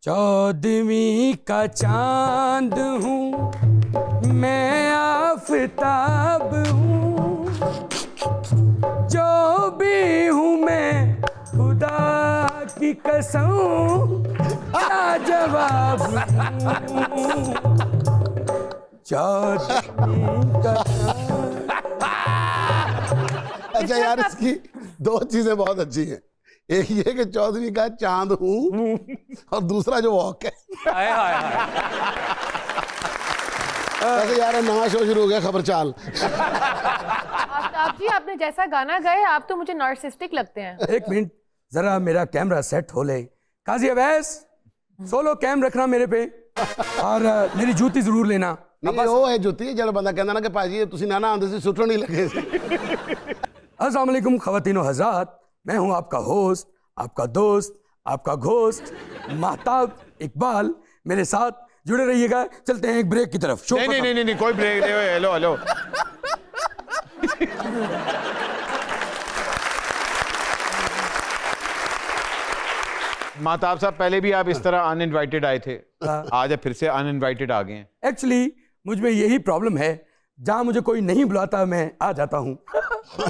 14वीं का चांद हूँ मैं, आफताब हूँ, जो भी हूँ मैं खुदा की कसम, क्या जवाब दूँ? 14वीं का चांद। अच्छा यार, इसकी दो चीजें बहुत अच्छी हैं। एक ये कि 14वीं का चांद हूँ, और दूसरा जो वॉक है। हाय हाय हाय। ऐसे यार नया शो शुरू हो गया, खबर चाल। आफ्ताब जी, आपने जैसा गाना गाया, आप तो मुझे नार्सिस्टिक लगते हैं। एक मिनट, जरा मेरा कैमरा सेट हो ले। काजी अवैस, सोलो कैम रखना मेरे पे, और मेरी जूती जरूर लेना। नहीं वो है जुत्ती, जब बंदा कहता ना कि भाजी तुसी ना आंदे से सुटन नहीं लगे। अस्सलाम वालेकुम ख़वातीनो हज़रात, मैं हूं आपका होस्ट, आपका दोस्त, आपका घोस्ट महताब इकबाल। मेरे साथ जुड़े रहिएगा। चलते हैं एक ब्रेक की तरफ। शो नहीं, कोई ब्रेक नहीं। Hello hello. महताब साहब, पहले भी आप इस तरह अनइनवाइटेड आए थे, आज फिर से अनइनवाइटेड आ गए हैं। एक्चुअली मुझ में यही प्रॉब्लम है, जहां मुझे कोई नहीं बुलाता मैं आ जाता हूं।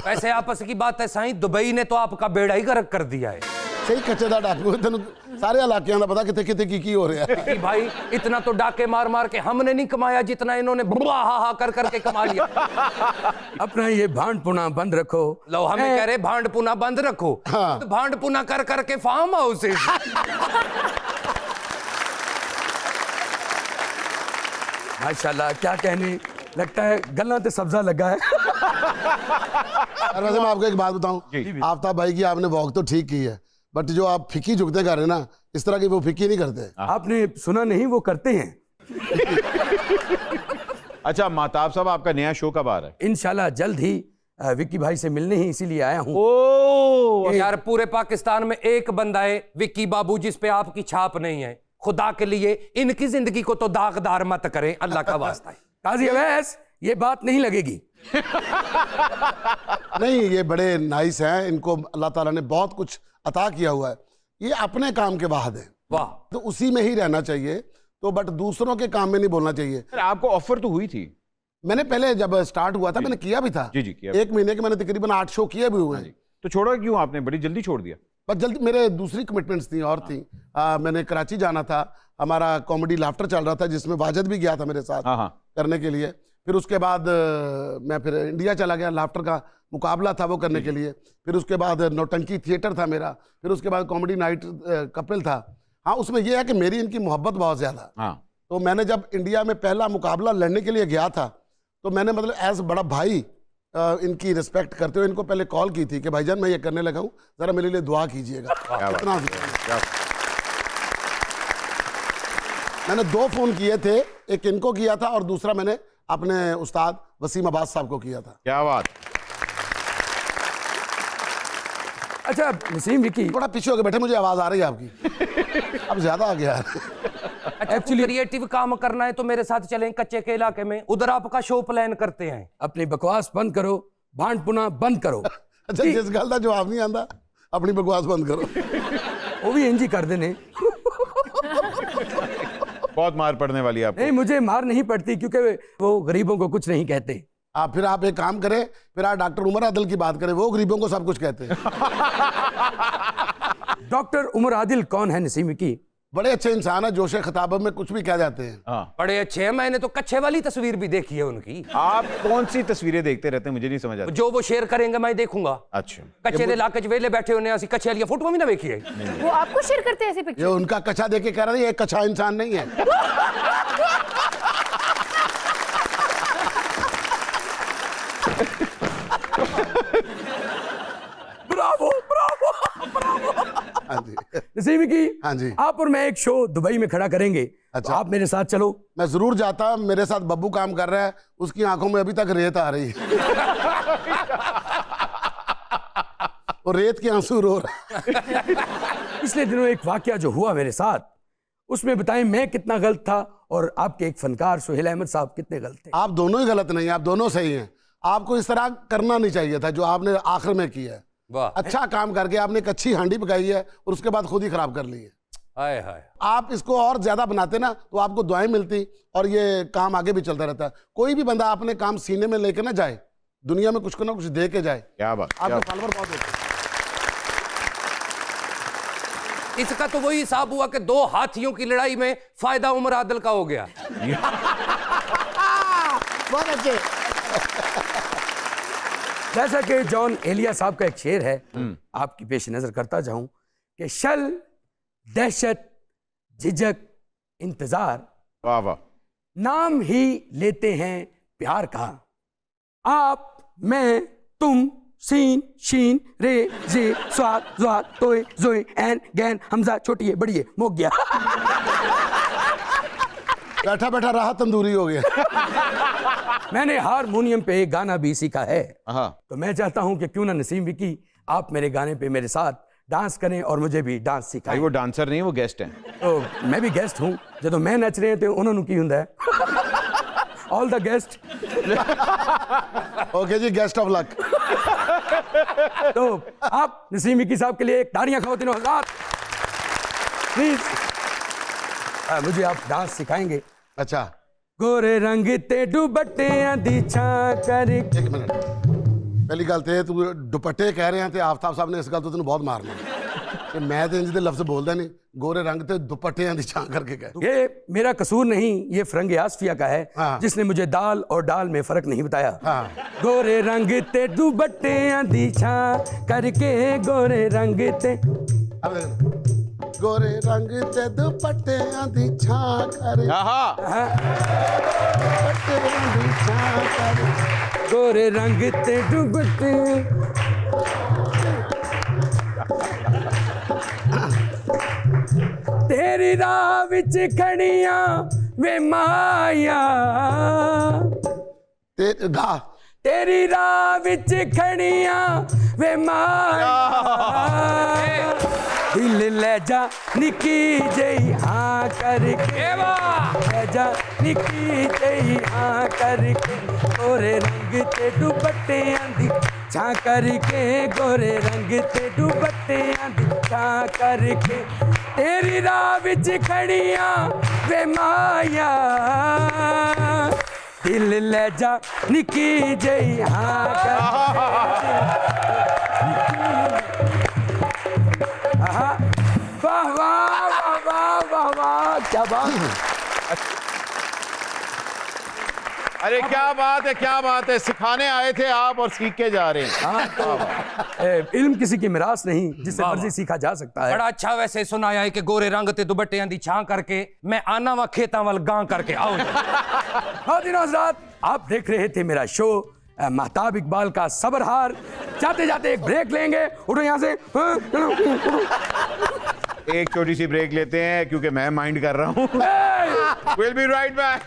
वैसे आपस की बात है साईं, दुबई ने तो आपका बेड़ा ही गर्क कर दिया है। सही कच्चे दा डाकू तेन सारे इलाकों का पता कितने कितने की हो रहा है। कि भाई इतना तो डाके मार मार के हमने नहीं कमाया जितना इन्होंने बुआ हा हा कर करके कमा लिया। अपना ये भांड पुना बंद रखो। लो हमें कह रहे भांड पुना बंद रखो। हाँ। तो भांड पुना कर करके फार्म हाउस। माशाल्लाह, क्या कहने, लगता है गला ते सब्जा लगा है। और वैसे मैं आपको एक बात बताऊं, आफ्ताब भाई की आपने वॉक तो ठीक की है, बट जो आप फिक्की झुकते कर रहे हैं ना, इस तरह की वो फिक्की नहीं करते। आपने सुना नहीं, वो करते हैं। अच्छा महताब साहब, आपका नया शो कब आ रहा है? इंशाल्लाह जल्द ही विक्की भाई से मिलने ही इसीलिए आया हूँ। ओ यार, पूरे पाकिस्तान में एक बंदा है विक्की बाबू जिस पे आपकी छाप नहीं है। खुदा के लिए इनकी जिंदगी को तो दागदार मत करें, अल्लाह का वास्ता है। काजी अवैस, ये बात नहीं लगेगी। नहीं, ये बड़े नाइस हैं, इनको अल्लाह ताला ने बहुत कुछ अता किया हुआ है। ये अपने काम के बाद है, वाह। तो उसी में ही रहना चाहिए, तो बट दूसरों के काम में नहीं बोलना चाहिए। सर, आपको ऑफर तो हुई थी? मैंने पहले जब स्टार्ट हुआ था मैंने किया भी था। जी किया। 1 महीने के मैंने तकरीबन 8 शो किए भी हुए हैं। तो छोड़ा क्यों आपने? बड़ी जल्दी छोड़ दिया? बस जल्दी, मेरे दूसरी कमिटमेंट्स थी और थी। मैंने कराची जाना था, हमारा कॉमेडी लाफ्टर चल रहा था जिसमें वाजिद भी गया था मेरे साथ करने के लिए। फिर उसके बाद मैं फिर इंडिया चला गया, लाफ्टर का मुकाबला था वो करने के लिए। फिर उसके बाद नौटंकी थिएटर था मेरा। फिर उसके बाद कॉमेडी नाइट कपिल था। हाँ, उसमें यह है कि मेरी इनकी मोहब्बत बहुत ज़्यादा। तो मैंने जब इंडिया में पहला मुकाबला लड़ने के लिए गया था, तो मैंने मतलब एज बड़ा भाई इनकी रिस्पेक्ट करते हुए इनको पहले कॉल की थी कि भाईजान मैं ये करने लगा हूँ, ज़रा मेरे लिए दुआ कीजिएगा। इतना मैंने 2 फ़ोन किए थे, एक इनको किया था और दूसरा मैंने अपने उस्ताद वसीम अब्बास साहब को किया था। क्या बात। अच्छा नसीम, विकी थोड़ा पीछे हो गए बैठे, मुझे आवाज़ आ रही है आपकी। अब ज़्यादा आ गया है। एक्चुअली क्रिएटिव काम करना है तो मेरे साथ चलें कच्चे के इलाके में, उधर आपका शो प्लान करते हैं। अपनी बकवास बंद करो, भांड पुना बंद करो। अच्छा, जिस गल का जवाब नहीं आता, अपनी बकवास बंद करो। वो भी इंजी कर देने। बहुत मार पड़ने वाली है आपको। नहीं, मुझे मार नहीं पड़ती क्योंकि वो गरीबों को कुछ नहीं कहते। फिर आप एक काम करें, फिर आप डॉक्टर उमर आदिल की बात करें, वो गरीबों को सब कुछ कहते हैं। डॉक्टर उमर आदिल कौन है नसीम विकी? बड़े अच्छे इंसान है, जोशे खिताब में कुछ भी कह जाते हैं। बड़े अच्छे हैं, मैंने तो कच्चे वाली तस्वीर भी देखी है उनकी। आप कौन सी तस्वीरें देखते रहते हैं, मुझे नहीं समझ आता। जो वो शेयर करेंगे मैं देखूंगा। अच्छा, कच्चे इलाके च वेले बैठे होने ऐसी कच्चे वाली फोटो भी ना देखी है। वो आपको शेयर करते हैं ऐसी ये पिक्चर? उनका कच्चा देख के कह रहा है ये कच्चा इंसान नहीं है। Bravo Bravo Bravo. हाँ जी, नसीम विकी, हाँ जी। आप और मैं एक शो दुबई में खड़ा करेंगे। अच्छा। तो आप मेरे साथ चलो। मैं जरूर जाता, मेरे साथ बब्बू काम कर रहा है, उसकी आंखों में अभी तक रेत आ रही है। और रेत के आंसू रो रहा है। पिछले दिनों एक वाकया जो हुआ मेरे साथ, उसमें बताएं मैं कितना गलत था और आपके एक फनकार सुहेल अहमद साहब कितने गलत थे। आप दोनों ही गलत नहीं, आप दोनों सही हैं। आपको इस तरह करना नहीं चाहिए था जो आपने आखिर में किया है। वाह। अच्छा काम करके आपने एक अच्छी हांडी पकाई है और उसके बाद खुद ही खराब कर ली है। हाय हाय। आप इसको और ज्यादा बनाते ना तो आपको दुआएं मिलती और ये काम आगे भी चलता रहता है। कोई भी बंदा अपने काम सीने में लेके ना जाए, दुनिया में कुछ ना कुछ दे के जाए। क्या बात, आपके फॉलोवर बहुत होते हैं। इसका तो वही हिसाब हुआ कि 2 हाथियों की लड़ाई में फायदा उमर आदिल का हो गया। बहुत अच्छे। जैसा कि जॉन एलिया साहब का एक शेर है, आपकी पेश नजर करता जाऊं कि शल, दहशत, झिझक, इंतजार, वाह वाह, नाम ही लेते हैं प्यार का। आप, मैं, तुम, सीन, शीन, रे, जे, स्वाद, ज्वाद, तोय, जोय, एन, गैन, हमजा, छोटी है, बड़ी है, मोक गया। बैठा बैठा राह तंदूरी हो गया। मैंने हारमोनियम पे एक गाना भी सीखा है, हाँ। तो मैं चाहता हूं कि क्यों ना नसीम विकी आप मेरे गाने पे मेरे साथ डांस करें और मुझे भी डांस भाई सिखाएं। वो डांसर नहीं, वो गेस्ट हैं। तो मैं भी गेस्ट हूं, ਜਦੋਂ मैं नच रहे थे उन्होंने की हुंदा है। All the guest. ओके जी, गेस्ट ऑफ लक। तो आप नसीम विकी साहब के लिए एक तालियां ख़वातीनो हज़रात, प्लीज मुझे आप डांस सिखाएंगे। अच्छा, गोरे रंग ते दुपट्टियां दी छां करके। एक मिनट, पहली गल ते तू दुपट्टे कह रहे हैं ते आफ्ताब साहब ने इस गल तो तेन बहुत मारना कि मैं तो इंज दे लफ्ज बोलदा नहीं। गोरे रंग ते दुपट्टियां दी छां करके कह। ये मेरा कसूर नहीं, ये फरंग आसफिया का है, हाँ। जिसने मुझे दाल और डाल में फर्क नहीं बताया। हाँ। गोरे रंग ते दुपट्टियां दी छां करके, गोरे रंग ते। अब देख, गोरे रंग ते दुपट्टियां दी छां कर, हाँ, दुपट्टियां दी छां कर। गोरे रंग ते दुपट्टे। तेरी राह विच खड़ियां वे माया, ते गा तेरी राह विच खड़ियां वे माया। दिल ले जा निकी जई हाँ करके, ले जा निकी जई हाँ करके, गोरे रंग ते दुपट्टियां दी छां करके, गोरे रंग ते दुपट्टियां दी छां करके, तेरी राह विच खड़ियां वे माया। दिल ले जा निकी जई हाँ करके। वाह वाह वाह वाह वाह वाह, क्या बात है। अरे क्या बात है, क्या बात है। सिखाने आए थे आप और सीख के जा रहे हैं। हाँ, तो इल्म किसी की मिरास नहीं, जिससे मर्जी सीखा जा सकता है। बड़ा अच्छा वैसे सुनाया है कि गोरे रंग ते दुपट्टियां दी छां करके, मैं आना वा खेतां वाल गां करके आओ। खातिन हज़रात, आप देख रहे थे मेरा शो महताब इकबाल का सबरहार। जाते जाते एक ब्रेक लेंगे, उठो यहाँ से। एक छोटी सी ब्रेक लेते हैं क्योंकि मैं माइंड कर रहा हूँ। We'll be right back.